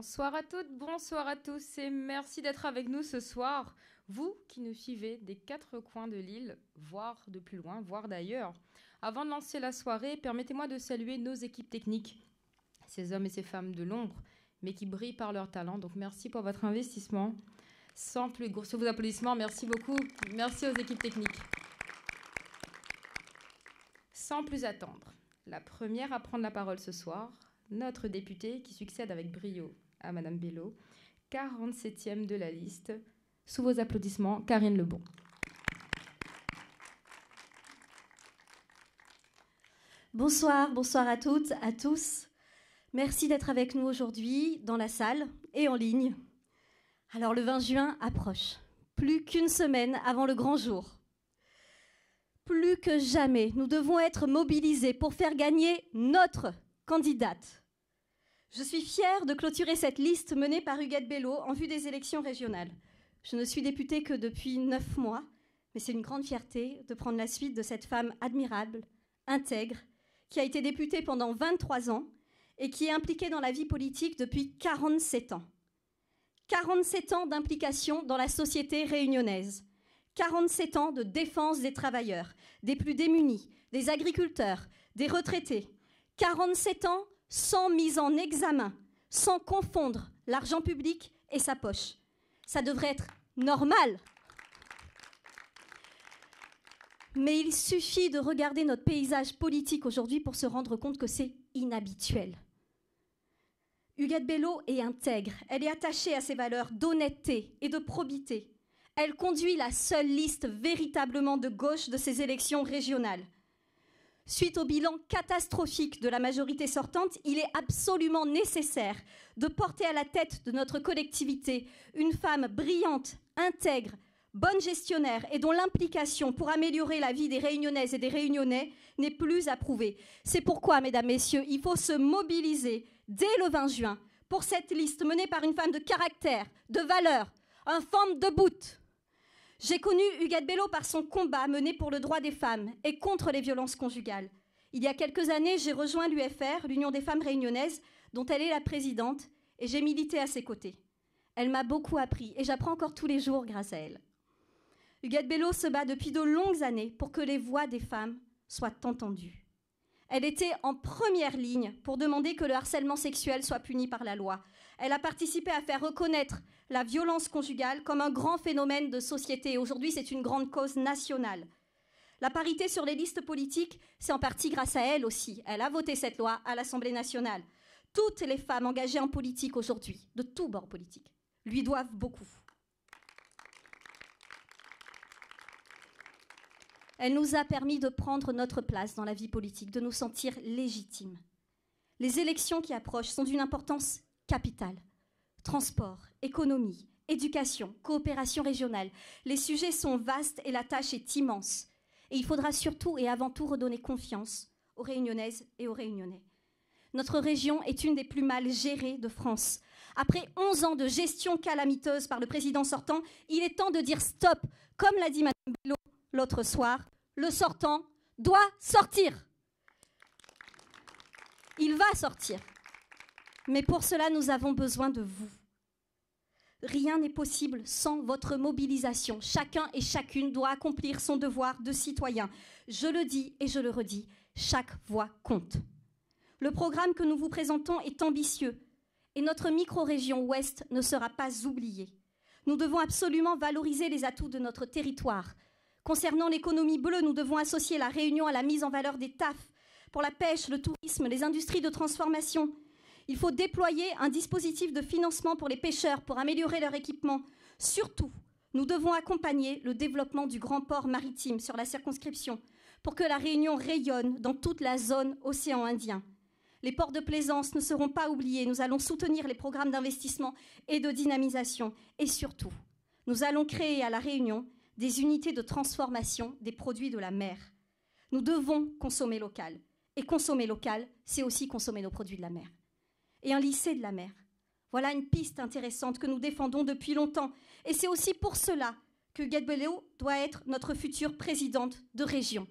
Bonsoir à toutes, bonsoir à tous et merci d'être avec nous ce soir. Vous qui nous suivez des quatre coins de l'île, voire de plus loin, voire d'ailleurs. Avant de lancer la soirée, permettez-moi de saluer nos équipes techniques, ces hommes et ces femmes de l'ombre, mais qui brillent par leur talent. Donc merci pour votre investissement. Sans plus sur vos applaudissements, merci beaucoup. Merci aux équipes techniques. Sans plus attendre, la première à prendre la parole ce soir, notre députée qui succède avec brio à Madame Bello, 47e de la liste. Sous vos applaudissements, Karine Lebon. Bonsoir, bonsoir à toutes, à tous. Merci d'être avec nous aujourd'hui dans la salle et en ligne. Alors le 20 juin approche, plus qu'une semaine avant le grand jour. Plus que jamais, nous devons être mobilisés pour faire gagner notre candidate. Je suis fière de clôturer cette liste menée par Huguette Bello en vue des élections régionales. Je ne suis députée que depuis 9 mois, mais c'est une grande fierté de prendre la suite de cette femme admirable, intègre, qui a été députée pendant 23 ans et qui est impliquée dans la vie politique depuis 47 ans. 47 ans d'implication dans la société réunionnaise. 47 ans de défense des travailleurs, des plus démunis, des agriculteurs, des retraités. 47 ans sans mise en examen, sans confondre l'argent public et sa poche. Ça devrait être normal. Mais il suffit de regarder notre paysage politique aujourd'hui pour se rendre compte que c'est inhabituel. Huguette Bello est intègre, elle est attachée à ses valeurs d'honnêteté et de probité. Elle conduit la seule liste véritablement de gauche de ces élections régionales. Suite au bilan catastrophique de la majorité sortante, il est absolument nécessaire de porter à la tête de notre collectivité une femme brillante, intègre, bonne gestionnaire et dont l'implication pour améliorer la vie des Réunionnaises et des Réunionnais n'est plus à prouver. C'est pourquoi, mesdames, messieurs, il faut se mobiliser dès le 20 juin pour cette liste menée par une femme de caractère, de valeur, un femme de bout. J'ai connu Huguette Bello par son combat mené pour le droit des femmes et contre les violences conjugales. Il y a quelques années, j'ai rejoint l'UFR, l'Union des femmes réunionnaises, dont elle est la présidente, et j'ai milité à ses côtés. Elle m'a beaucoup appris et j'apprends encore tous les jours grâce à elle. Huguette Bello se bat depuis de longues années pour que les voix des femmes soient entendues. Elle était en première ligne pour demander que le harcèlement sexuel soit puni par la loi. Elle a participé à faire reconnaître la violence conjugale comme un grand phénomène de société. Aujourd'hui, c'est une grande cause nationale. La parité sur les listes politiques, c'est en partie grâce à elle aussi. Elle a voté cette loi à l'Assemblée nationale. Toutes les femmes engagées en politique aujourd'hui, de tous bords politiques, lui doivent beaucoup. Elle nous a permis de prendre notre place dans la vie politique, de nous sentir légitimes. Les élections qui approchent sont d'une importance capitale. Transport, économie, éducation, coopération régionale. Les sujets sont vastes et la tâche est immense. Et il faudra surtout et avant tout redonner confiance aux Réunionnaises et aux Réunionnais. Notre région est une des plus mal gérées de France. Après 11 ans de gestion calamiteuse par le président sortant, il est temps de dire stop. Comme l'a dit Mme Bello l'autre soir, le sortant doit sortir. Il va sortir. Mais pour cela, nous avons besoin de vous. Rien n'est possible sans votre mobilisation. Chacun et chacune doit accomplir son devoir de citoyen. Je le dis et je le redis, chaque voix compte. Le programme que nous vous présentons est ambitieux et notre micro-région ouest ne sera pas oubliée. Nous devons absolument valoriser les atouts de notre territoire. Concernant l'économie bleue, nous devons associer la Réunion à la mise en valeur des TAF pour la pêche, le tourisme, les industries de transformation. Il faut déployer un dispositif de financement pour les pêcheurs pour améliorer leur équipement. Surtout, nous devons accompagner le développement du grand port maritime sur la circonscription pour que la Réunion rayonne dans toute la zone océan Indien. Les ports de plaisance ne seront pas oubliés. Nous allons soutenir les programmes d'investissement et de dynamisation. Et surtout, nous allons créer à la Réunion des unités de transformation des produits de la mer. Nous devons consommer local. Et consommer local, c'est aussi consommer nos produits de la mer. Et un lycée de la mer. Voilà une piste intéressante que nous défendons depuis longtemps. Et c'est aussi pour cela que Huguette Bello doit être notre future présidente de région.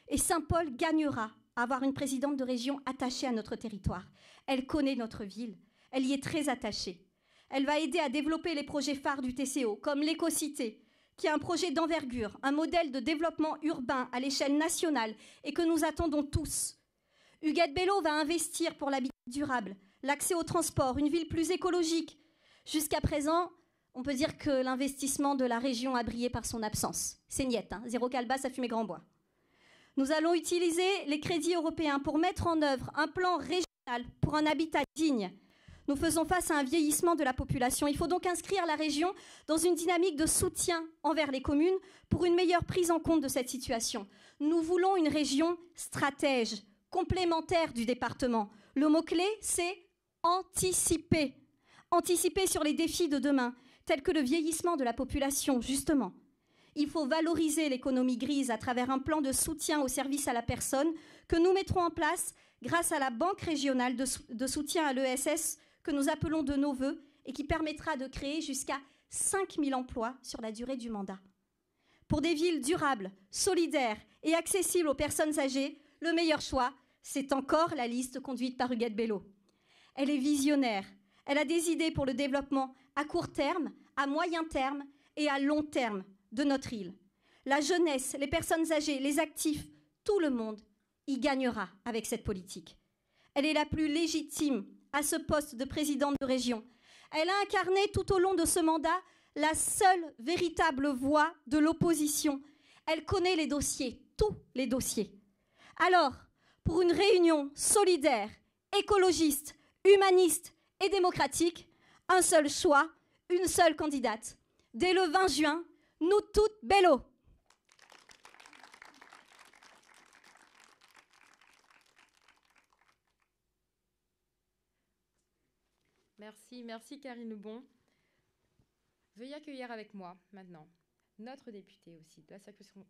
Et Saint-Paul gagnera à avoir une présidente de région attachée à notre territoire. Elle connaît notre ville. Elle y est très attachée. Elle va aider à développer les projets phares du TCO, comme l'Écocité, qui est un projet d'envergure, un modèle de développement urbain à l'échelle nationale et que nous attendons tous. Huguette Bello va investir pour l'habitat durable, l'accès au transport, une ville plus écologique. Jusqu'à présent, on peut dire que l'investissement de la région a brillé par son absence. C'est niette, hein, zéro calebasse à fumer grand bois. Nous allons utiliser les crédits européens pour mettre en œuvre un plan régional pour un habitat digne. Nous faisons face à un vieillissement de la population. Il faut donc inscrire la région dans une dynamique de soutien envers les communes pour une meilleure prise en compte de cette situation. Nous voulons une région stratège, complémentaire du département. Le mot-clé, c'est anticiper. Anticiper sur les défis de demain, tels que le vieillissement de la population, justement. Il faut valoriser l'économie grise à travers un plan de soutien au service à la personne que nous mettrons en place grâce à la Banque régionale de soutien à l'ESS que nous appelons de nos vœux et qui permettra de créer jusqu'à 5 000 emplois sur la durée du mandat. Pour des villes durables, solidaires et accessibles aux personnes âgées, le meilleur choix, c'est encore la liste conduite par Huguette Bello. Elle est visionnaire. Elle a des idées pour le développement à court terme, à moyen terme et à long terme de notre île. La jeunesse, les personnes âgées, les actifs, tout le monde y gagnera avec cette politique. Elle est la plus légitime à ce poste de présidente de région. Elle a incarné tout au long de ce mandat la seule véritable voix de l'opposition. Elle connaît les dossiers, tous les dossiers. Alors, pour une réunion solidaire, écologiste, humaniste et démocratique, un seul choix, une seule candidate. Dès le 20 juin, nous toutes Bello. Merci Karine Lebon. Veuillez accueillir avec moi maintenant notre député aussi de la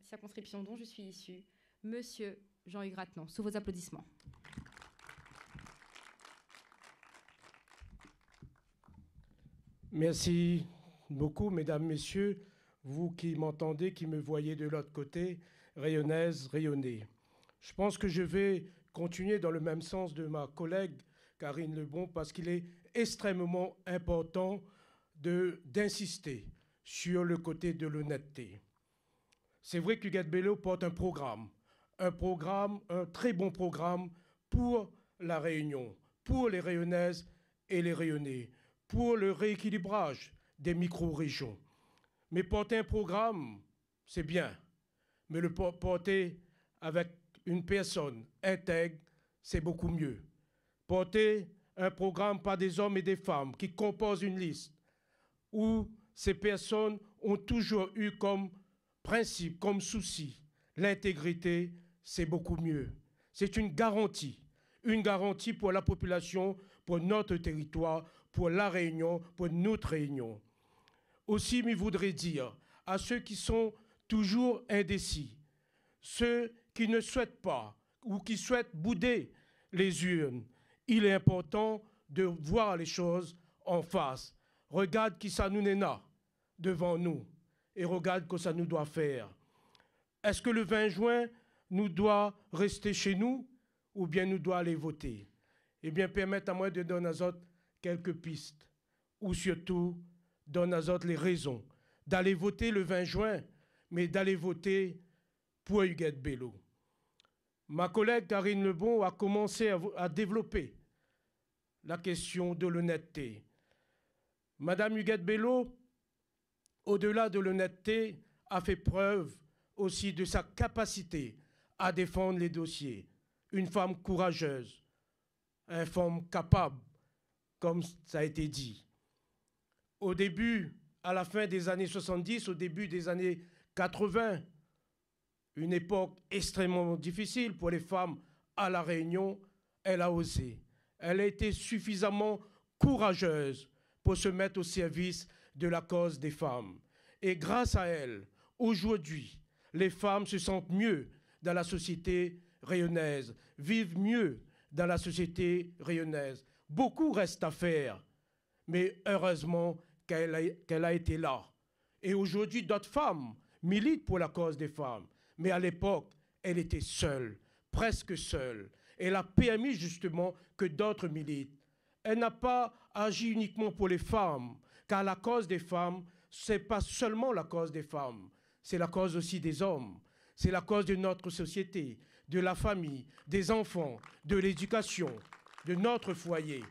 circonscription dont je suis issue, Monsieur Jean-Hugues Rattenon, sous vos applaudissements. Merci beaucoup, mesdames, messieurs, vous qui m'entendez, qui me voyez de l'autre côté, rayonnaises, rayonnez. Je pense que je vais continuer dans le même sens de ma collègue Karine Lebon parce qu'il est extrêmement important d'insister sur le côté de l'honnêteté. C'est vrai qu'Huguette Bello porte un très bon programme pour la Réunion, pour les Rayonnaises et les Rayonnais, pour le rééquilibrage des micro-régions. Mais porter un programme, c'est bien, mais le porter avec une personne intègre, c'est beaucoup mieux. Porter un programme par des hommes et des femmes qui composent une liste où ces personnes ont toujours eu comme principe, comme souci, l'intégrité, c'est beaucoup mieux. C'est une garantie pour la population, pour notre territoire, pour la Réunion, pour notre Réunion. Aussi, je voudrais dire à ceux qui sont toujours indécis, ceux qui ne souhaitent pas ou qui souhaitent bouder les urnes, il est important de voir les choses en face. Regarde qui ça nous est devant nous et regarde ce que ça nous doit faire. Est-ce que le 20 juin, nous doit rester chez nous ou bien nous doit aller voter? Eh bien, permettez à moi de donner aux autres quelques pistes ou surtout donner aux autres les raisons d'aller voter le 20 juin, mais d'aller voter pour Huguette Bello. Ma collègue Karine Lebon a commencé à développer la question de l'honnêteté. Madame Huguette Bello, au-delà de l'honnêteté, a fait preuve aussi de sa capacité à défendre les dossiers. Une femme courageuse, une femme capable, comme ça a été dit. Au début, à la fin des années 70, au début des années 80, une époque extrêmement difficile pour les femmes à La Réunion, elle a osé. Elle a été suffisamment courageuse pour se mettre au service de la cause des femmes. Et grâce à elle, aujourd'hui, les femmes se sentent mieux dans la société rayonnaise, vivent mieux dans la société rayonnaise. Beaucoup reste à faire, mais heureusement qu'elle a été là. Et aujourd'hui, d'autres femmes militent pour la cause des femmes. Mais à l'époque, elle était seule, presque seule. Elle a permis justement que d'autres militent. Elle n'a pas agi uniquement pour les femmes, car la cause des femmes, ce n'est pas seulement la cause des femmes, c'est la cause aussi des hommes, c'est la cause de notre société, de la famille, des enfants, de l'éducation, de notre foyer.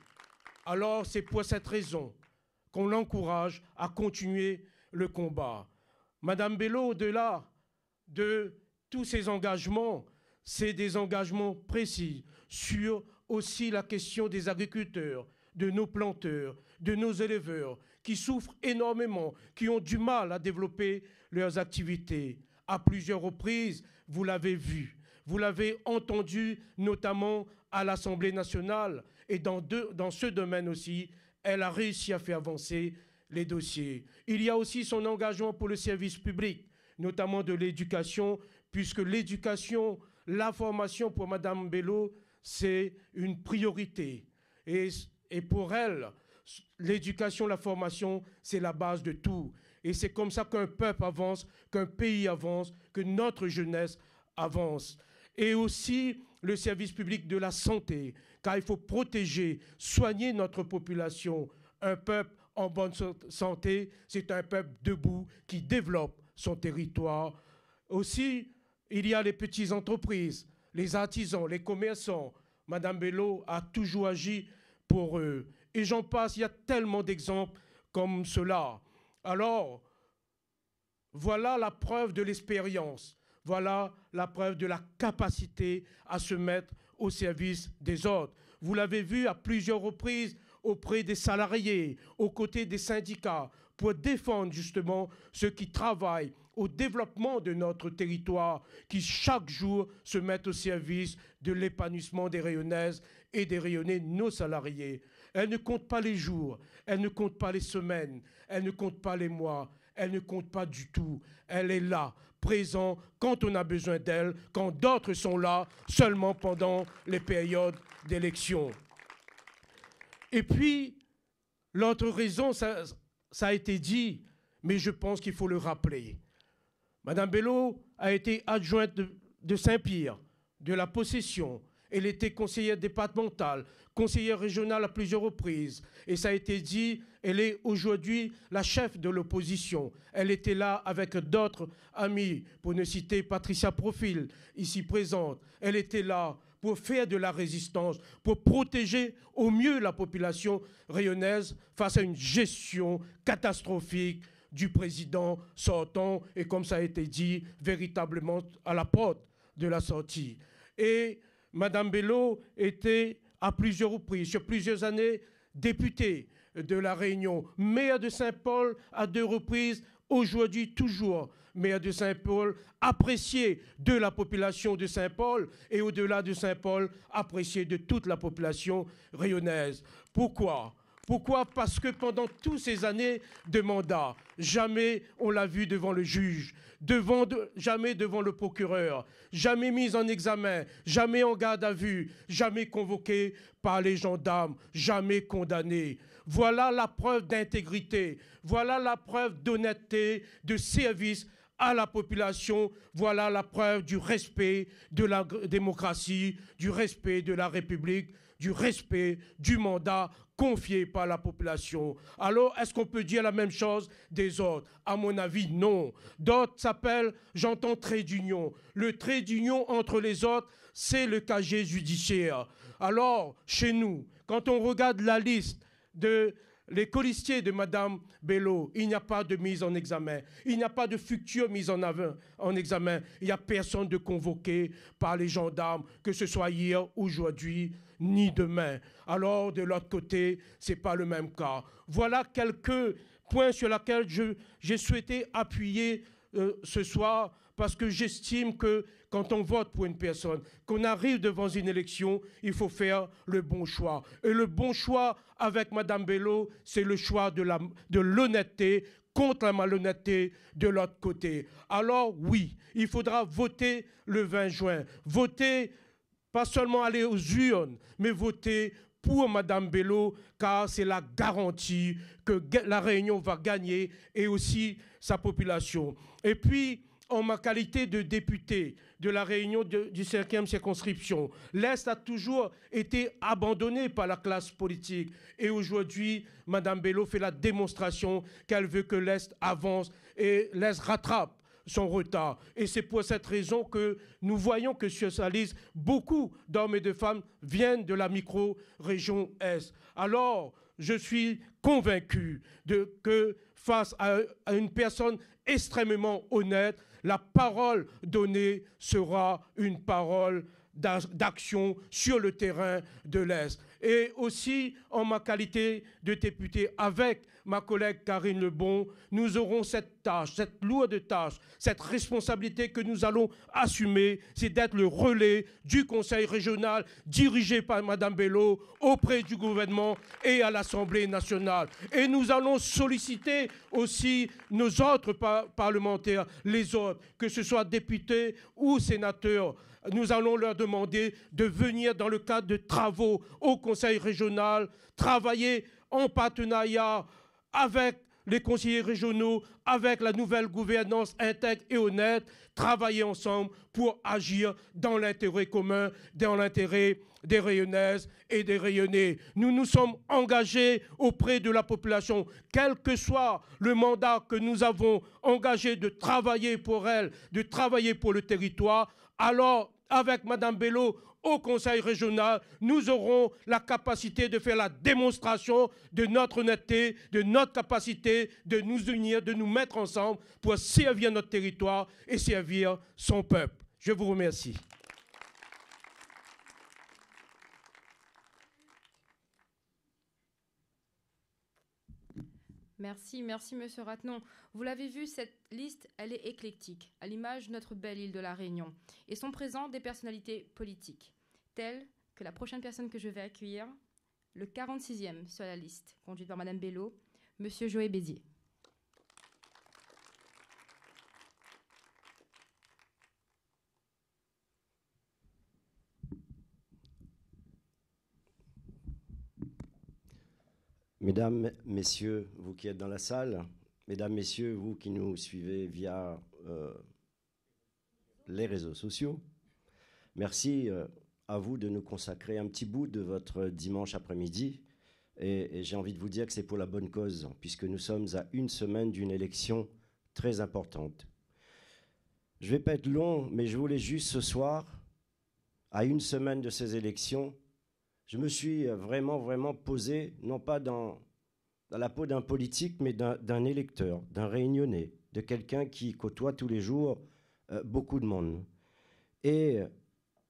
Alors c'est pour cette raison qu'on l'encourage à continuer le combat. Madame Bello, au-delà de tous ces engagements, c'est des engagements précis sur aussi la question des agriculteurs, de nos planteurs, de nos éleveurs, qui souffrent énormément, qui ont du mal à développer leurs activités. À plusieurs reprises, vous l'avez vu, vous l'avez entendu, notamment à l'Assemblée nationale, et dans ce domaine aussi, elle a réussi à faire avancer les dossiers. Il y a aussi son engagement pour le service public, notamment de l'éducation, puisque l'éducation, la formation pour Madame Bello, c'est une priorité. Et pour elle, l'éducation, la formation, c'est la base de tout. Et c'est comme ça qu'un peuple avance, qu'un pays avance, que notre jeunesse avance. Et aussi le service public de la santé, car il faut protéger, soigner notre population. Un peuple en bonne santé, c'est un peuple debout qui développe son territoire. Aussi, il y a les petites entreprises, les artisans, les commerçants. Madame Bello a toujours agi pour eux. Et j'en passe, il y a tellement d'exemples comme cela. Alors, voilà la preuve de l'expérience. Voilà la preuve de la capacité à se mettre au service des autres. Vous l'avez vu à plusieurs reprises auprès des salariés, aux côtés des syndicats, pour défendre justement ceux qui travaillent au développement de notre territoire, qui chaque jour se mettent au service de l'épanouissement des Rayonnaises et des Rayonnais, nos salariés. Elle ne compte pas les jours, elle ne compte pas les semaines, elle ne compte pas les mois, elle ne compte pas du tout. Elle est là, présente quand on a besoin d'elle, quand d'autres sont là seulement pendant les périodes d'élection. Et puis, l'autre raison, ça a été dit, mais je pense qu'il faut le rappeler. Madame Bello a été adjointe de Saint-Pierre, de la Possession. Elle était conseillère départementale, conseillère régionale à plusieurs reprises. Et ça a été dit, elle est aujourd'hui la chef de l'opposition. Elle était là avec d'autres amis, pour ne citer Patricia Profil, ici présente. Elle était là pour faire de la résistance, pour protéger au mieux la population rayonnaise face à une gestion catastrophique du président sortant, et comme ça a été dit, véritablement à la porte de la sortie. Et Madame Bello était à plusieurs reprises, sur plusieurs années, députée de La Réunion, maire de Saint-Paul à 2 reprises, aujourd'hui toujours maire de Saint-Paul, apprécié de la population de Saint-Paul et au-delà de Saint-Paul, apprécié de toute la population rayonnaise. Pourquoi ? Pourquoi ? Parce que pendant toutes ces années de mandat, jamais on l'a vu devant le juge, jamais devant le procureur, jamais mis en examen, jamais en garde à vue, jamais convoqué par les gendarmes, jamais condamné. Voilà la preuve d'intégrité, voilà la preuve d'honnêteté, de service à la population, voilà la preuve du respect de la démocratie, du respect de la République, du respect du mandat confié par la population. Alors, est-ce qu'on peut dire la même chose des autres? À mon avis, non. D'autres s'appellent, j'entends, trait d'union. Le trait d'union entre les autres, c'est le casier judiciaire. Alors, chez nous, quand on regarde la liste les colistiers de Madame Bello, il n'y a pas de mise en examen. Il n'y a pas de future mise en examen. Il n'y a personne de convoqué par les gendarmes, que ce soit hier, aujourd'hui, ni demain. Alors, de l'autre côté, ce n'est pas le même cas. Voilà quelques points sur lesquels j'ai souhaité appuyer ce soir, parce que j'estime que quand on vote pour une personne, qu'on arrive devant une élection, il faut faire le bon choix. Et le bon choix avec Madame Bello, c'est le choix de l'honnêteté contre la malhonnêteté de l'autre côté. Alors oui, il faudra voter le 20 juin. Voter, pas seulement aller aux urnes, mais voter pour Madame Bello, car c'est la garantie que la Réunion va gagner et aussi sa population. Et puis, en ma qualité de député de la Réunion du 5e circonscription, l'Est a toujours été abandonné par la classe politique. Et aujourd'hui, Mme Bello fait la démonstration qu'elle veut que l'Est avance et l'Est rattrape son retard. Et c'est pour cette raison que nous voyons que sur sa liste, beaucoup d'hommes et de femmes viennent de la micro-région Est. Alors, je suis convaincu que face à une personne extrêmement honnête, la parole donnée sera une parole d'action sur le terrain de l'Est. Et aussi, en ma qualité de député, avec ma collègue Karine Lebon, nous aurons cette tâche, cette lourde tâche, cette responsabilité que nous allons assumer, c'est d'être le relais du Conseil régional dirigé par Mme Bello auprès du gouvernement et à l'Assemblée nationale. Et nous allons solliciter aussi nos autres parlementaires, les autres, que ce soit députés ou sénateurs. Nous allons leur demander de venir dans le cadre de travaux au Conseil régional, travailler en partenariat avec les conseillers régionaux, avec la nouvelle gouvernance intègre et honnête, travailler ensemble pour agir dans l'intérêt commun, dans l'intérêt des Rayonnaises et des Rayonnais. Nous nous sommes engagés auprès de la population, quel que soit le mandat que nous avons engagé de travailler pour elle, de travailler pour le territoire. Alors, avec Mme Bello au Conseil régional, nous aurons la capacité de faire la démonstration de notre honnêteté, de notre capacité de nous unir, de nous mettre ensemble pour servir notre territoire et servir son peuple. Je vous remercie. Merci, merci Monsieur Rattenon. Vous l'avez vu, cette liste, elle est éclectique, à l'image de notre belle île de la Réunion. Et sont présentes des personnalités politiques, telles que la prochaine personne que je vais accueillir, le 46e sur la liste, conduite par Mme Bello, Monsieur Joël Bézier. Mesdames, Messieurs, vous qui êtes dans la salle, Mesdames, Messieurs, vous qui nous suivez via les réseaux sociaux, merci à vous de nous consacrer un petit bout de votre dimanche après-midi. Et j'ai envie de vous dire que c'est pour la bonne cause, puisque nous sommes à une semaine d'une élection très importante. Je ne vais pas être long, mais je voulais juste ce soir, à une semaine de ces élections, je me suis vraiment posé, non pas dans la peau d'un politique, mais d'un électeur, d'un Réunionnais, de quelqu'un qui côtoie tous les jours beaucoup de monde. Et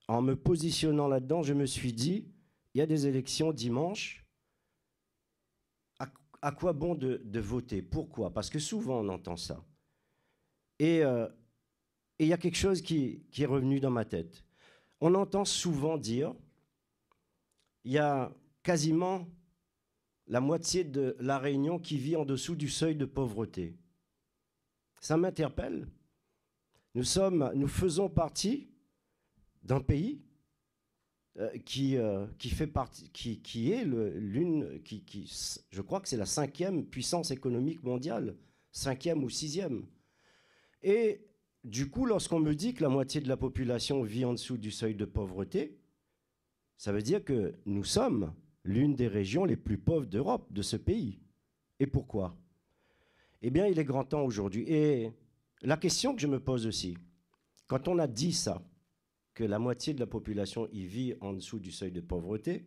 en me positionnant là-dedans, je me suis dit, il y a des élections dimanche, à quoi bon de voter? Pourquoi? Parce que souvent on entend ça. Et il y a quelque chose qui est revenu dans ma tête. On entend souvent dire, il y a quasiment la moitié de la Réunion qui vit en dessous du seuil de pauvreté. Ça m'interpelle. Nous faisons partie d'un pays qui fait partie, qui est je crois que c'est la 5e puissance économique mondiale, 5e ou 6e. Et du coup, lorsqu'on me dit que la moitié de la population vit en dessous du seuil de pauvreté, ça veut dire que nous sommes l'une des régions les plus pauvres d'Europe, de ce pays. Et pourquoi? Eh bien, il est grand temps aujourd'hui. Et la question que je me pose aussi, quand on a dit ça, que la moitié de la population y vit en dessous du seuil de pauvreté,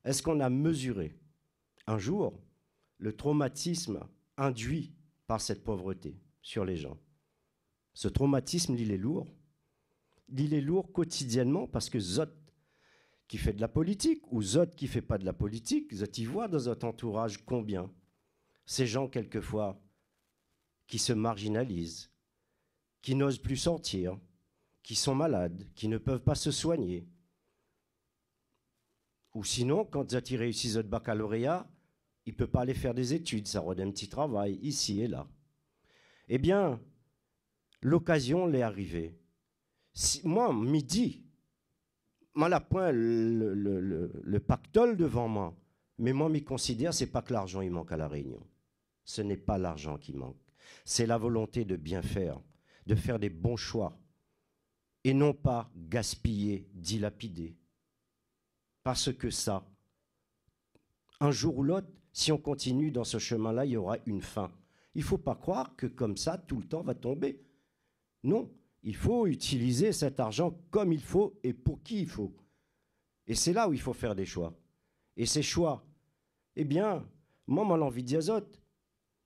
est-ce qu'on a mesuré un jour le traumatisme induit par cette pauvreté sur les gens? Ce traumatisme, il est lourd. Il est lourd quotidiennement parce que Zot, qui fait de la politique, ou Zot qui ne fait pas de la politique, Zot y voit dans votre entourage combien? Ces gens, quelquefois, qui se marginalisent, qui n'osent plus sortir, qui sont malades, qui ne peuvent pas se soigner. Ou sinon, quand Zot y réussit Zot baccalauréat, il ne peut pas aller faire des études, ça rôde un petit travail, ici et là. Eh bien, l'occasion l'est arrivée. Moi, midi, moi, la point le pactole devant moi. Mais moi, je considère que ce n'est pas que l'argent il manque à La Réunion. Ce n'est pas l'argent qui manque. C'est la volonté de bien faire, de faire des bons choix et non pas gaspiller, dilapider. Parce que ça, un jour ou l'autre, si on continue dans ce chemin-là, il y aura une fin. Il ne faut pas croire que comme ça, tout le temps va tomber. Non, il faut utiliser cet argent comme il faut et pour qui il faut. Et c'est là où il faut faire des choix. Et ces choix, eh bien, moi, mon envie d'azote,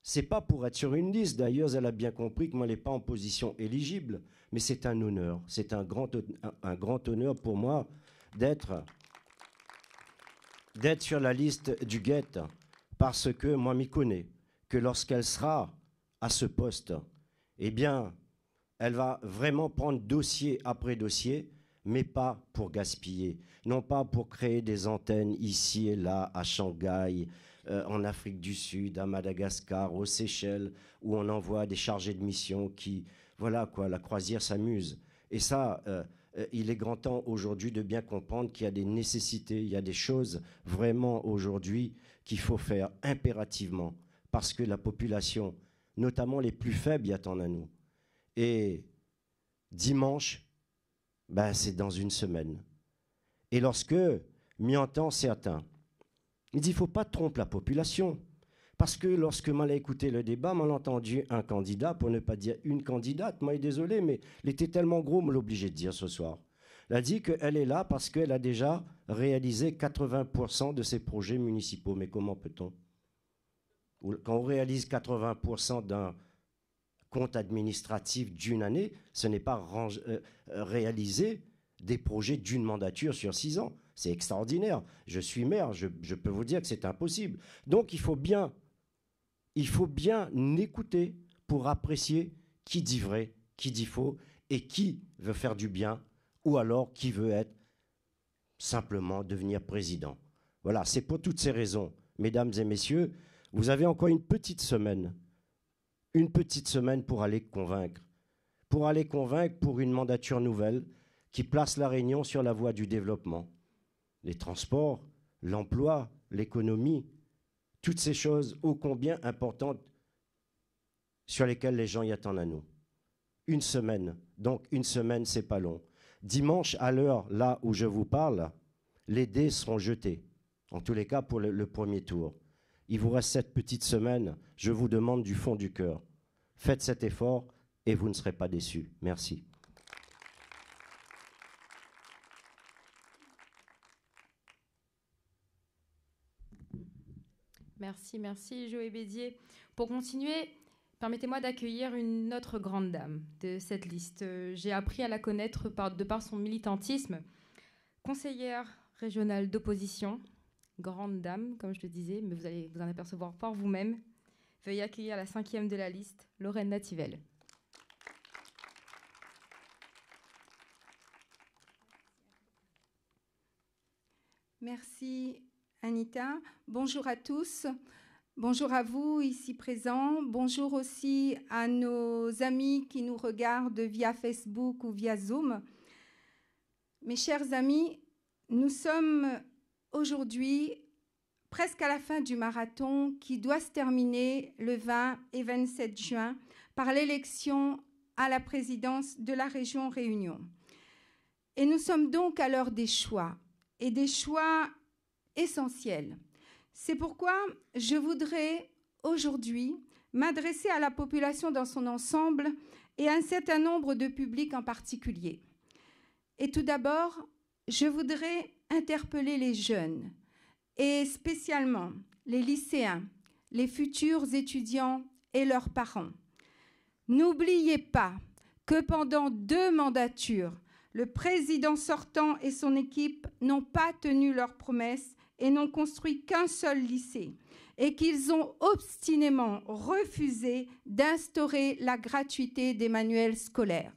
c'est pas pour être sur une liste. D'ailleurs, elle a bien compris que moi, elle n'est pas en position éligible. Mais c'est un honneur. C'est un grand honneur pour moi d'être sur la liste du GET. Parce que moi, m'y connais que lorsqu'elle sera à ce poste, eh bien, elle va vraiment prendre dossier après dossier, mais pas pour gaspiller. Non pas pour créer des antennes ici et là, à Shanghai, en Afrique du Sud, à Madagascar, aux Seychelles, où on envoie des chargés de mission qui, voilà quoi, la croisière s'amuse. Et ça, il est grand temps aujourd'hui de bien comprendre qu'il y a des nécessités, il y a des choses vraiment aujourd'hui qu'il faut faire impérativement, parce que la population, notamment les plus faibles, y attendent à nous. Et dimanche, ben, c'est dans une semaine. Et lorsque m'y entend certains, il dit il ne faut pas tromper la population. Parce que lorsque m'en a écouté le débat, m'en a entendu un candidat, pour ne pas dire une candidate, moi, désolé, mais il était tellement gros, me l'obligé de dire ce soir. Elle a dit qu'elle est là parce qu'elle a déjà réalisé 80% de ses projets municipaux. Mais comment peut-on? Quand on réalise 80% d'un compte administratif d'une année, ce n'est pas réaliser des projets d'une mandature sur 6 ans. C'est extraordinaire. Je suis maire, je peux vous dire que c'est impossible. Donc il faut bien écouter pour apprécier qui dit vrai, qui dit faux, et qui veut faire du bien, ou alors qui veut être simplement devenir président. Voilà, c'est pour toutes ces raisons, mesdames et messieurs, vous avez encore une petite semaine pour aller convaincre pour une mandature nouvelle qui place La Réunion sur la voie du développement. Les transports, l'emploi, l'économie, toutes ces choses ô combien importantes sur lesquelles les gens y attendent à nous. Une semaine, donc une semaine, c'est pas long. Dimanche, à l'heure là où je vous parle, les dés seront jetés, en tous les cas pour le premier tour. Il vous reste cette petite semaine, je vous demande du fond du cœur. Faites cet effort et vous ne serez pas déçus. Merci. Merci Joël Bédier. Pour continuer, permettez-moi d'accueillir une autre grande dame de cette liste. J'ai appris à la connaître de par son militantisme. Conseillère régionale d'opposition, grande dame, comme je le disais, mais vous allez vous en apercevoir par vous-même. Veuillez accueillir la 5e de la liste, Lorraine Nativelle. Merci Anita. Bonjour à tous. Bonjour à vous ici présents. Bonjour aussi à nos amis qui nous regardent via Facebook ou via Zoom. Mes chers amis, nous sommes aujourd'hui presque à la fin du marathon qui doit se terminer le 20 et 27 juin par l'élection à la présidence de la région Réunion. Et nous sommes donc à l'heure des choix, et des choix essentiels. C'est pourquoi je voudrais aujourd'hui m'adresser à la population dans son ensemble et à un certain nombre de publics en particulier. Et tout d'abord, je voudrais interpeller les jeunes, et spécialement les lycéens, les futurs étudiants et leurs parents. N'oubliez pas que pendant 2 mandatures, le président sortant et son équipe n'ont pas tenu leurs promesses et n'ont construit qu'un seul lycée, et qu'ils ont obstinément refusé d'instaurer la gratuité des manuels scolaires.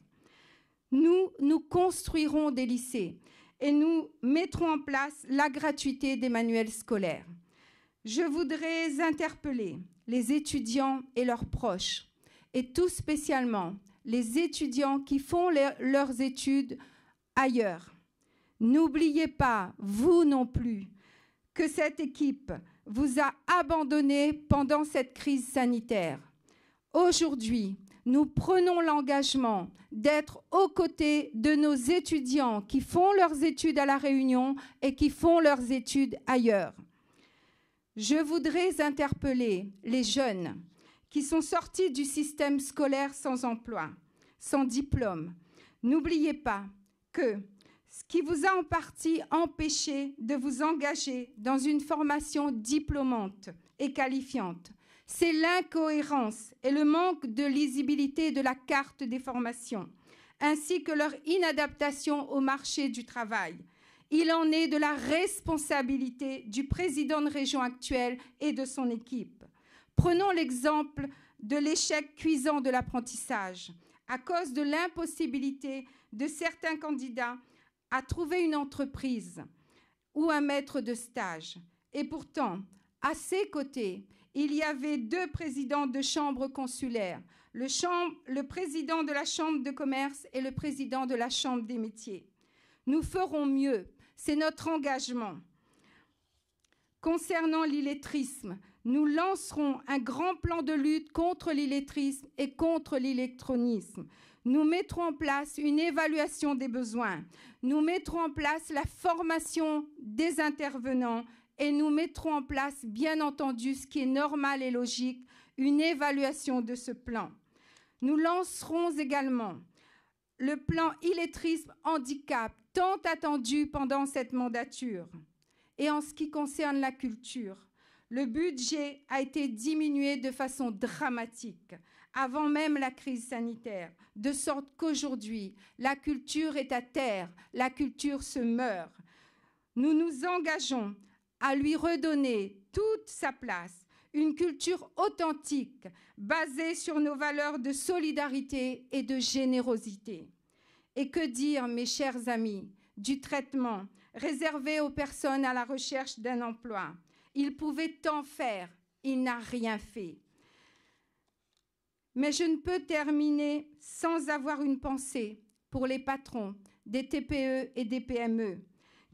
Nous construirons des lycées et nous mettrons en place la gratuité des manuels scolaires. Je voudrais interpeller les étudiants et leurs proches, et tout spécialement les étudiants qui font leurs études ailleurs. N'oubliez pas, vous non plus, que cette équipe vous a abandonné pendant cette crise sanitaire. Aujourd'hui, nous prenons l'engagement d'être aux côtés de nos étudiants qui font leurs études à La Réunion et qui font leurs études ailleurs. Je voudrais interpeller les jeunes qui sont sortis du système scolaire sans emploi, sans diplôme. N'oubliez pas que ce qui vous a en partie empêché de vous engager dans une formation diplômante et qualifiante, c'est l'incohérence et le manque de lisibilité de la carte des formations, ainsi que leur inadaptation au marché du travail. Il en est de la responsabilité du président de région actuel et de son équipe. Prenons l'exemple de l'échec cuisant de l'apprentissage, à cause de l'impossibilité de certains candidats à trouver une entreprise ou un maître de stage. Et pourtant, à ses côtés, il y avait 2 présidents de chambres consulaires, le président de la chambre de commerce et le président de la chambre des métiers. Nous ferons mieux, c'est notre engagement. Concernant l'illettrisme, nous lancerons un grand plan de lutte contre l'illettrisme et contre l'électronisme. Nous mettrons en place une évaluation des besoins. Nous mettrons en place la formation des intervenants et nous mettrons en place, bien entendu, ce qui est normal et logique, une évaluation de ce plan. Nous lancerons également le plan illettrisme handicap, tant attendu pendant cette mandature. Et en ce qui concerne la culture, le budget a été diminué de façon dramatique, avant même la crise sanitaire, de sorte qu'aujourd'hui, la culture est à terre, la culture se meurt. Nous nous engageons à lui redonner toute sa place, une culture authentique, basée sur nos valeurs de solidarité et de générosité. Et que dire, mes chers amis, du traitement réservé aux personnes à la recherche d'un emploi? Il pouvait tant faire, il n'a rien fait. Mais je ne peux terminer sans avoir une pensée pour les patrons des TPE et des PME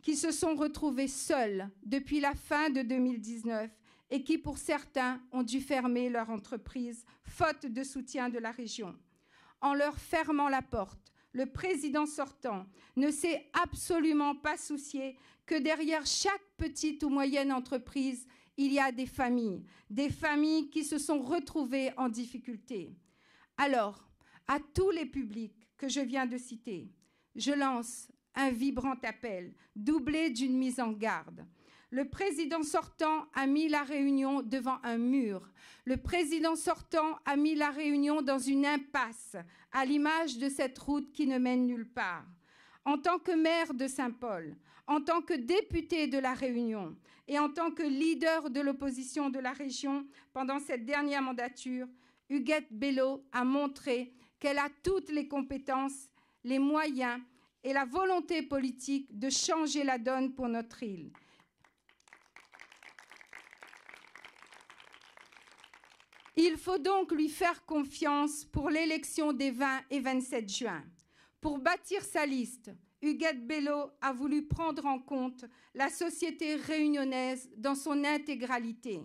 qui se sont retrouvés seuls depuis la fin de 2019 et qui, pour certains, ont dû fermer leur entreprise, faute de soutien de la région. En leur fermant la porte, le président sortant ne s'est absolument pas soucié que derrière chaque petite ou moyenne entreprise, il y a des familles qui se sont retrouvées en difficulté. Alors, à tous les publics que je viens de citer, je lance un vibrant appel, doublé d'une mise en garde. Le président sortant a mis La Réunion devant un mur. Le président sortant a mis La Réunion dans une impasse, à l'image de cette route qui ne mène nulle part. En tant que maire de Saint-Paul, en tant que député de La Réunion et en tant que leader de l'opposition de la région pendant cette dernière mandature, Huguette Bello a montré qu'elle a toutes les compétences, les moyens et la volonté politique de changer la donne pour notre île. Il faut donc lui faire confiance pour l'élection des 20 et 27 juin. Pour bâtir sa liste, Huguette Bello a voulu prendre en compte la société réunionnaise dans son intégralité.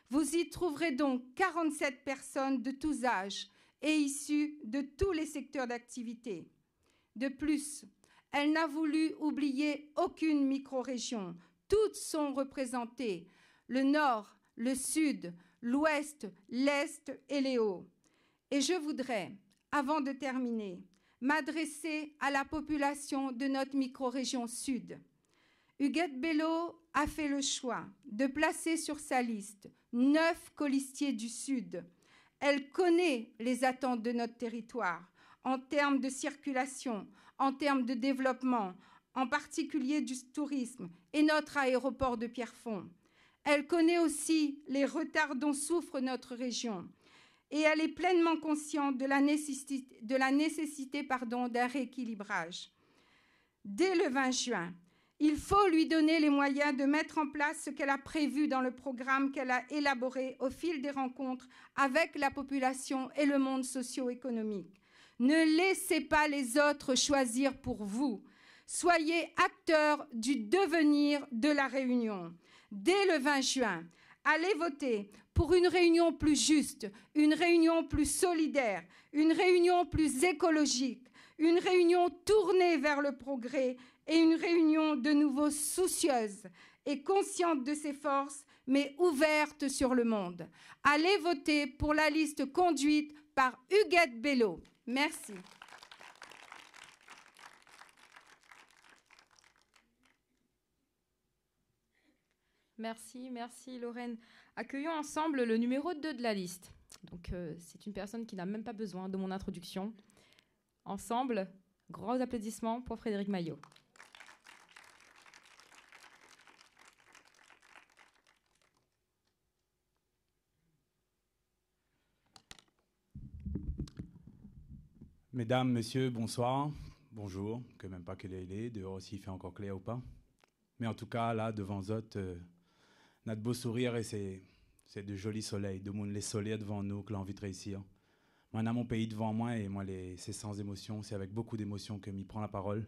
Vous y trouverez donc 47 personnes de tous âges et issues de tous les secteurs d'activité. De plus, elle n'a voulu oublier aucune micro-région. Toutes sont représentées, le Nord, le Sud, l'Ouest, l'Est et les Hauts. Et je voudrais, avant de terminer, m'adresser à la population de notre micro-région Sud. Huguette Bello a fait le choix de placer sur sa liste 9 colistiers du Sud. Elle connaît les attentes de notre territoire en termes de circulation, en termes de développement, en particulier du tourisme et notre aéroport de Pierrefonds. Elle connaît aussi les retards dont souffre notre région et elle est pleinement consciente de la nécessité d'un rééquilibrage. Dès le 20 juin, il faut lui donner les moyens de mettre en place ce qu'elle a prévu dans le programme qu'elle a élaboré au fil des rencontres avec la population et le monde socio-économique. Ne laissez pas les autres choisir pour vous. Soyez acteurs du devenir de la Réunion. Dès le 20 juin, Allez voter pour une réunion plus juste, une réunion plus solidaire, une réunion plus écologique, une réunion tournée vers le progrès et une réunion de nouveau soucieuse et consciente de ses forces, mais ouverte sur le monde. Allez voter pour la liste conduite par Huguette Bello. Merci. Merci, merci Lorraine. Accueillons ensemble le numéro 2 de la liste. Donc, c'est une personne qui n'a même pas besoin de mon introduction. Ensemble, grands applaudissements pour Frédéric Maillot. Mesdames, messieurs, bonsoir. Bonjour, que même pas quelle il est, dehors aussi il fait encore clair ou pas. Mais en tout cas, là, devant vous autres, notre beau sourire et c'est de jolis soleils, de monde les soleils devant nous que l'envie de réussir. Moi, on a mon pays devant moi et moi, c'est sans émotion, c'est avec beaucoup d'émotion que m'y prend la parole.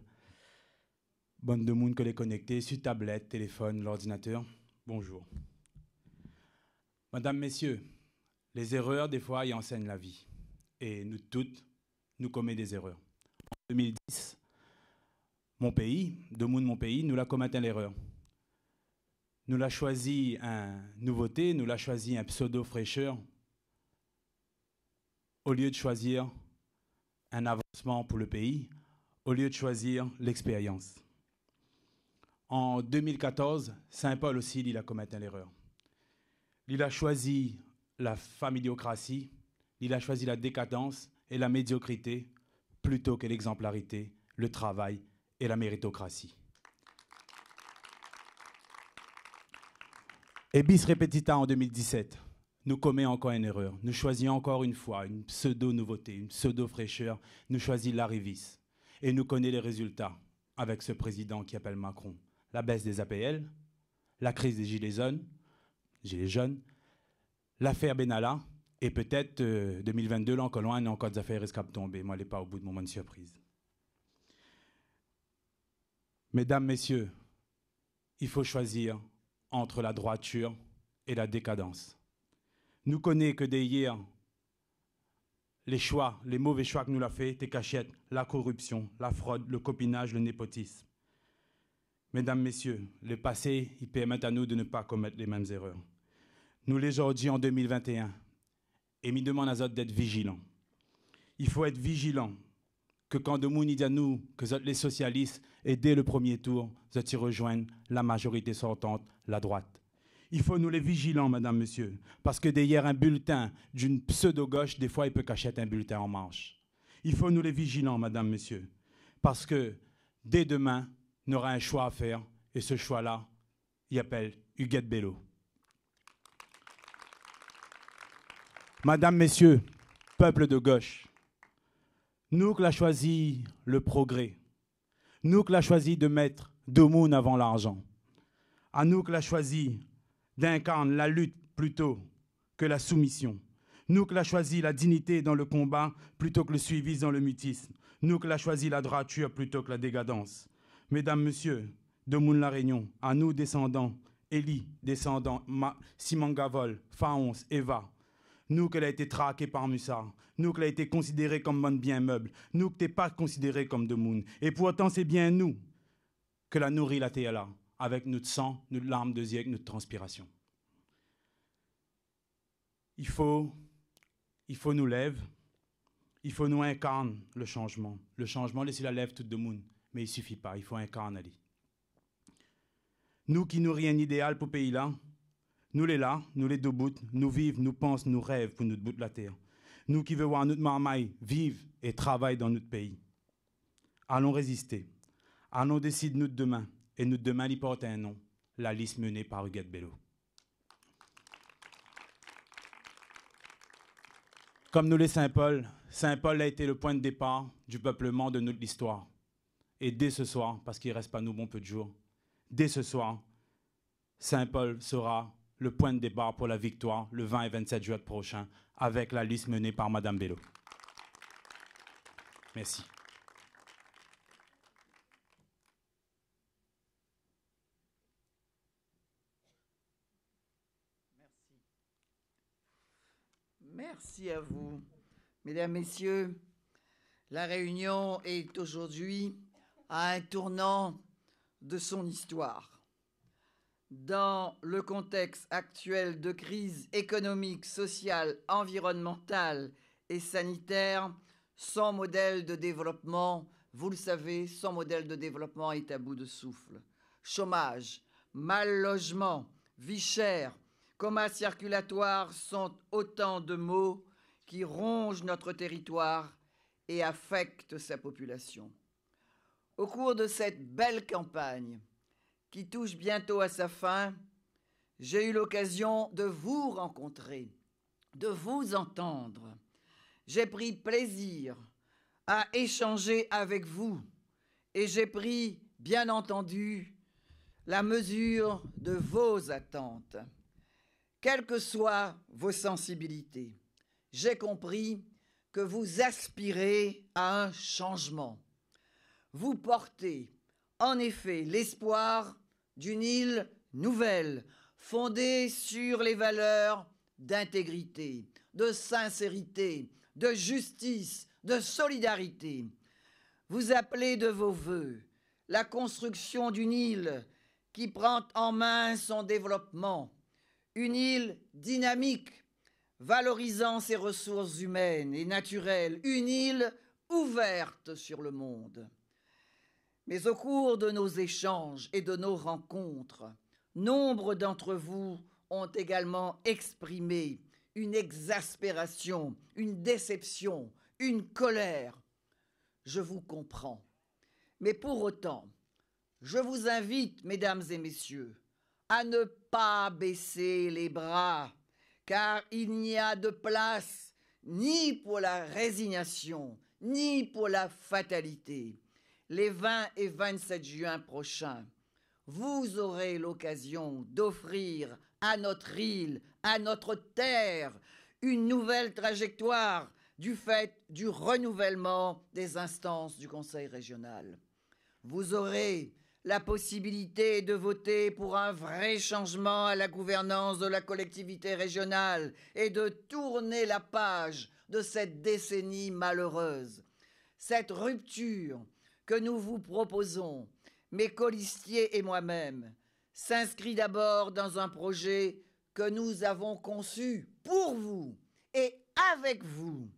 Bonne de monde que les connectés, sur tablette, téléphone, l'ordinateur. Bonjour. Madame, messieurs, les erreurs, des fois, y enseignent la vie. Et nous toutes, nous commettons des erreurs. En 2010, mon pays, mon pays, nous l'a commis l'erreur. Nous l'a choisi une nouveauté, nous l'a choisi un pseudo-fraîcheur, au lieu de choisir un avancement pour le pays, au lieu de choisir l'expérience. En 2014, Saint-Paul aussi, il a commis l'erreur. Il a choisi la familiocratie, il a choisi la décadence et la médiocrité plutôt que l'exemplarité, le travail et la méritocratie. Et bis repetita en 2017, nous commettons encore une erreur. Nous choisissons encore une fois une pseudo-nouveauté, une pseudo-fraîcheur. Nous choisissons l'arriviste. Et nous connaissons les résultats avec ce président qui appelle Macron. La baisse des APL, la crise des gilets jaunes, l'affaire Benalla, et peut-être 2022, là encore loin, il y a encore des affaires risquables tomber. Moi, je n'ai pas au bout de mon moment de surprise. Mesdames, messieurs, il faut choisir entre la droiture et la décadence. Nous connaissons que d'hier, les mauvais choix que nous l'avons fait, les cachettes, la corruption, la fraude, le copinage, le népotisme. Mesdames, messieurs, le passé, il permet à nous de ne pas commettre les mêmes erreurs. Nous, les aujourd'hui, en 2021, et il demande à nous d'être vigilants. Il faut être vigilants que quand de moun dit à nous que les socialistes, et dès le premier tour, ils rejoignent la majorité sortante, la droite. Il faut nous les vigilants, madame, monsieur, parce que derrière un bulletin d'une pseudo-gauche, des fois, il peut cacher un bulletin en marche. Il faut nous les vigilants, madame, monsieur, parce que dès demain, on aura un choix à faire, et ce choix-là, il appelle Huguette Bello. Madame, messieurs, peuple de gauche, nous qui l'avons choisi le progrès, nous qui l'avons choisi de mettre deux mounes avant l'argent, à nous qui l'avons choisi d'incarner la lutte plutôt que la soumission, nous qui l'avons choisi la dignité dans le combat plutôt que le suivisme dans le mutisme, nous qui l'avons choisi la droiture plutôt que la décadence. Mesdames, messieurs, de Moun la Réunion, à nous descendants, Élie, descendants, Simon Gavol, Faons, Eva, nous qu'elle a été traquée par Mussard, nous qu'elle a été considérée comme bonne bien meuble, nous que t'es pas considérée comme de Moun. Et pourtant, c'est bien nous que la nourrit la TLA, avec notre sang, notre larme de ziek, notre transpiration. Il faut nous lève, il faut nous incarner le changement. Le changement, laissez la lève toute de Moun. Mais il ne suffit pas, il faut incarner. Nous qui n'avons rien idéal pour ce pays-là, nous les là, nous les deux bouts, nous vivons, nous pensons, nous rêvons pour notre bout de la terre. Nous qui voulons voir notre marmaille vivre et travailler dans notre pays. Allons résister. Allons décider notre demain. Et notre demain, il porte un nom. La liste menée par Huguette Bello. Comme nous les Saint-Paul, Saint-Paul a été le point de départ du peuplement de notre histoire. Et dès ce soir, parce qu'il ne reste pas nous bon peu de jours, dès ce soir, Saint-Paul sera le point de départ pour la victoire le 20 et 27 juin prochain avec la liste menée par Madame Bello. Merci. Merci à vous. Mesdames, Messieurs, la Réunion est aujourd'hui à un tournant de son histoire. Dans le contexte actuel de crise économique, sociale, environnementale et sanitaire, son modèle de développement, vous le savez, son modèle de développement est à bout de souffle. Chômage, mal logement, vie chère, coma circulatoire sont autant de maux qui rongent notre territoire et affectent sa population. Au cours de cette belle campagne, qui touche bientôt à sa fin, j'ai eu l'occasion de vous rencontrer, de vous entendre. J'ai pris plaisir à échanger avec vous et j'ai pris, bien entendu, la mesure de vos attentes. Quelles que soient vos sensibilités, j'ai compris que vous aspirez à un changement. Vous portez, en effet, l'espoir d'une île nouvelle, fondée sur les valeurs d'intégrité, de sincérité, de justice, de solidarité. Vous appelez de vos vœux la construction d'une île qui prend en main son développement, une île dynamique, valorisant ses ressources humaines et naturelles, une île ouverte sur le monde. Mais au cours de nos échanges et de nos rencontres, nombre d'entre vous ont également exprimé une exaspération, une déception, une colère. Je vous comprends. Mais pour autant, je vous invite, mesdames et messieurs, à ne pas baisser les bras, car il n'y a de place ni pour la résignation, ni pour la fatalité. Les 20 et 27 juin prochains, vous aurez l'occasion d'offrir à notre île, à notre terre, une nouvelle trajectoire du fait du renouvellement des instances du Conseil régional. Vous aurez la possibilité de voter pour un vrai changement à la gouvernance de la collectivité régionale et de tourner la page de cette décennie malheureuse. Cette rupture que nous vous proposons, mes colistiers et moi-même, s'inscrit d'abord dans un projet que nous avons conçu pour vous et avec vous.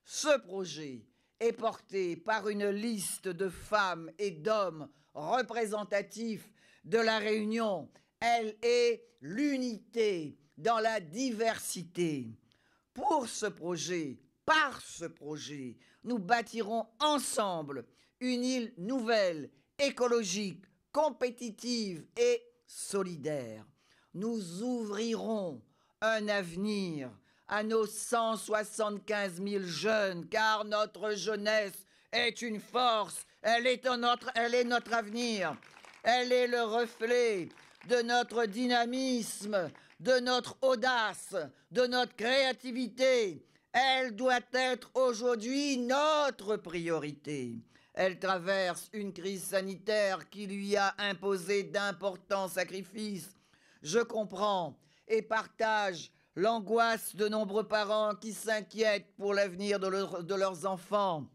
Ce projet est porté par une liste de femmes et d'hommes représentatifs de la Réunion. Elle est l'unité dans la diversité. Pour ce projet, par ce projet, nous bâtirons ensemble une île nouvelle, écologique, compétitive et solidaire. Nous ouvrirons un avenir à nos 175 000 jeunes, car notre jeunesse est une force, elle est notre avenir, elle est le reflet de notre dynamisme, de notre audace, de notre créativité. Elle doit être aujourd'hui notre priorité. Elle traverse une crise sanitaire qui lui a imposé d'importants sacrifices. Je comprends et partage l'angoisse de nombreux parents qui s'inquiètent pour l'avenir de leurs enfants.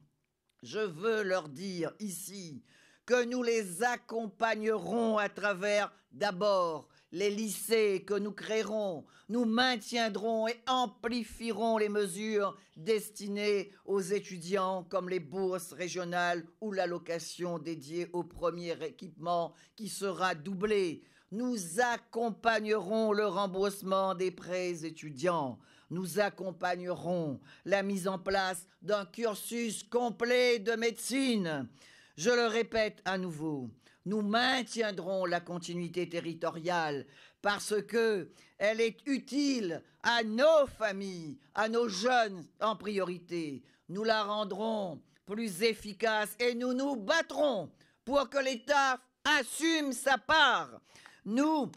Je veux leur dire ici que nous les accompagnerons à travers d'abord les lycées que nous créerons. Nous maintiendrons et amplifierons les mesures destinées aux étudiants comme les bourses régionales ou l'allocation dédiée au premier équipement qui sera doublée. Nous accompagnerons le remboursement des prêts étudiants. Nous accompagnerons la mise en place d'un cursus complet de médecine. Je le répète à nouveau, nous maintiendrons la continuité territoriale parce qu'elle est utile à nos familles, à nos jeunes en priorité. Nous la rendrons plus efficace et nous nous battrons pour que l'État assume sa part. Nous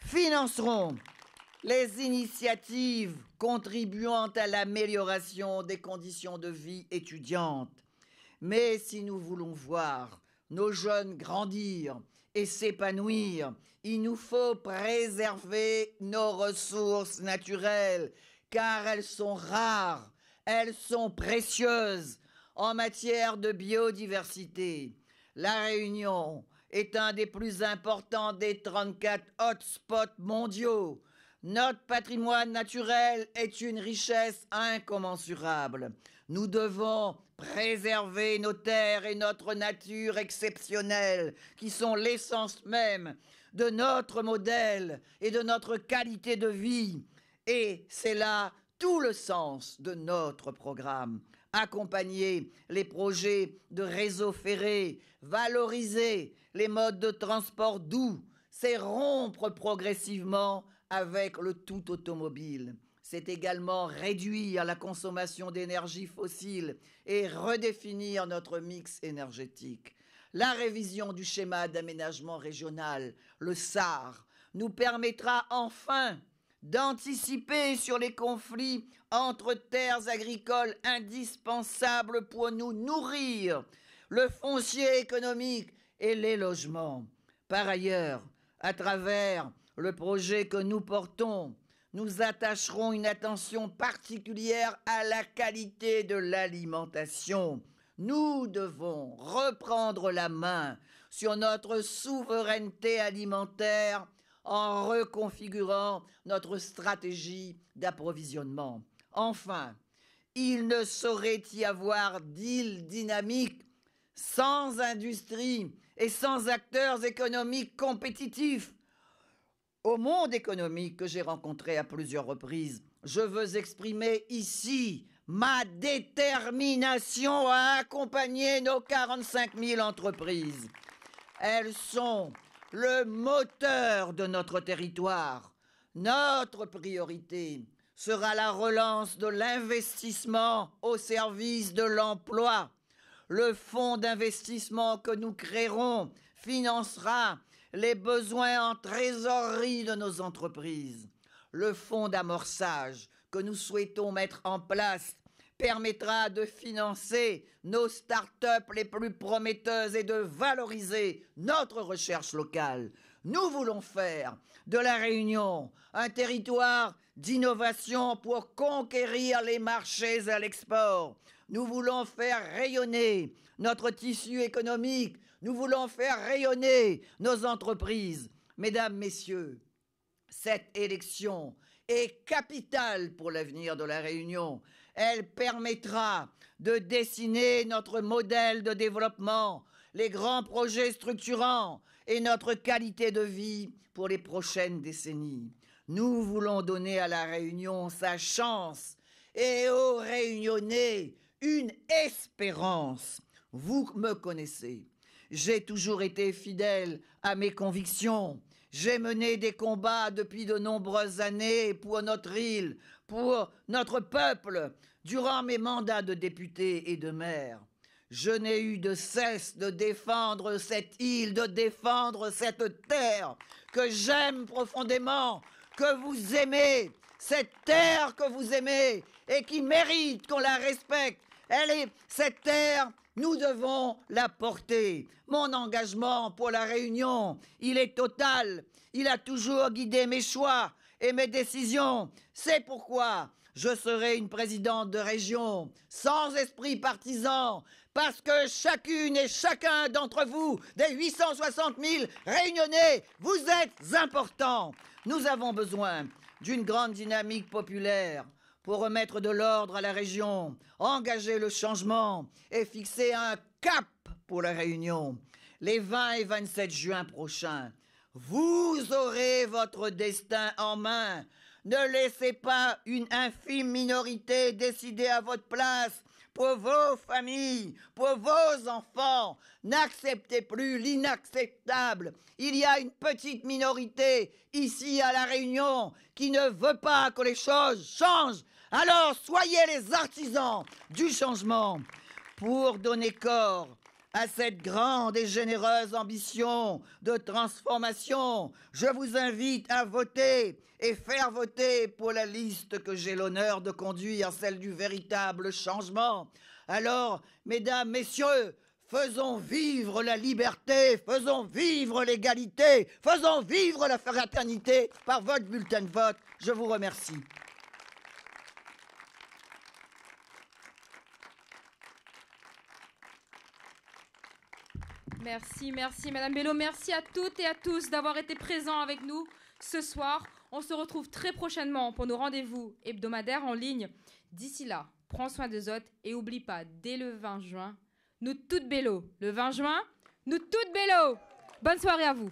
financerons les initiatives contribuant à l'amélioration des conditions de vie étudiantes. Mais si nous voulons voir nos jeunes grandir et s'épanouir, il nous faut préserver nos ressources naturelles, car elles sont rares, elles sont précieuses en matière de biodiversité. La Réunion est un des plus importants des 34 hotspots mondiaux. Notre patrimoine naturel est une richesse incommensurable. Nous devons préserver nos terres et notre nature exceptionnelle, qui sont l'essence même de notre modèle et de notre qualité de vie. Et c'est là tout le sens de notre programme. Accompagner les projets de réseaux ferrés, valoriser les modes de transport doux, c'est rompre progressivement avec le tout automobile. C'est également réduire la consommation d'énergie fossile et redéfinir notre mix énergétique. La révision du schéma d'aménagement régional, le SAR, nous permettra enfin d'anticiper sur les conflits entre terres agricoles indispensables pour nous nourrir, le foncier économique et les logements. Par ailleurs, à travers le projet que nous portons, nous attacherons une attention particulière à la qualité de l'alimentation. Nous devons reprendre la main sur notre souveraineté alimentaire en reconfigurant notre stratégie d'approvisionnement. Enfin, il ne saurait y avoir d'île dynamique sans industrie et sans acteurs économiques compétitifs. Au monde économique que j'ai rencontré à plusieurs reprises, je veux exprimer ici ma détermination à accompagner nos 45 000 entreprises. Elles sont le moteur de notre territoire. Notre priorité sera la relance de l'investissement au service de l'emploi. Le fonds d'investissement que nous créerons financera les besoins en trésorerie de nos entreprises. Le fonds d'amorçage que nous souhaitons mettre en place permettra de financer nos start-up les plus prometteuses et de valoriser notre recherche locale. Nous voulons faire de la Réunion un territoire d'innovation pour conquérir les marchés à l'export. Nous voulons faire rayonner notre tissu économique. Nous voulons faire rayonner nos entreprises. Mesdames, Messieurs, cette élection est capitale pour l'avenir de la Réunion. Elle permettra de dessiner notre modèle de développement, les grands projets structurants et notre qualité de vie pour les prochaines décennies. Nous voulons donner à la Réunion sa chance et aux Réunionnais une espérance. Vous me connaissez. J'ai toujours été fidèle à mes convictions. J'ai mené des combats depuis de nombreuses années pour notre île, pour notre peuple, durant mes mandats de député et de maire. Je n'ai eu de cesse de défendre cette île, de défendre cette terre que j'aime profondément, que vous aimez, cette terre que vous aimez et qui mérite qu'on la respecte. Cette terre, nous devons la porter. Mon engagement pour la Réunion, il est total. Il a toujours guidé mes choix et mes décisions. C'est pourquoi je serai une présidente de région sans esprit partisan, parce que chacune et chacun d'entre vous, des 860 000 Réunionnais, vous êtes importants. Nous avons besoin d'une grande dynamique populaire pour remettre de l'ordre à la région, engager le changement et fixer un cap pour la Réunion. Les 20 et 27 juin prochains, vous aurez votre destin en main. Ne laissez pas une infime minorité décider à votre place pour vos familles, pour vos enfants. N'acceptez plus l'inacceptable. Il y a une petite minorité ici à La Réunion qui ne veut pas que les choses changent. Alors soyez les artisans du changement pour donner corps à cette grande et généreuse ambition de transformation. Je vous invite à voter et faire voter pour la liste que j'ai l'honneur de conduire, celle du véritable changement. Alors, mesdames, messieurs, faisons vivre la liberté, faisons vivre l'égalité, faisons vivre la fraternité par votre bulletin de vote. Je vous remercie. Merci, merci Madame Bello. Merci à toutes et à tous d'avoir été présents avec nous ce soir. On se retrouve très prochainement pour nos rendez-vous hebdomadaires en ligne. D'ici là, prends soin des autres et oublie pas, dès le 20 juin, nous toutes Bello. Le 20 juin, nous toutes Bello. Bonne soirée à vous.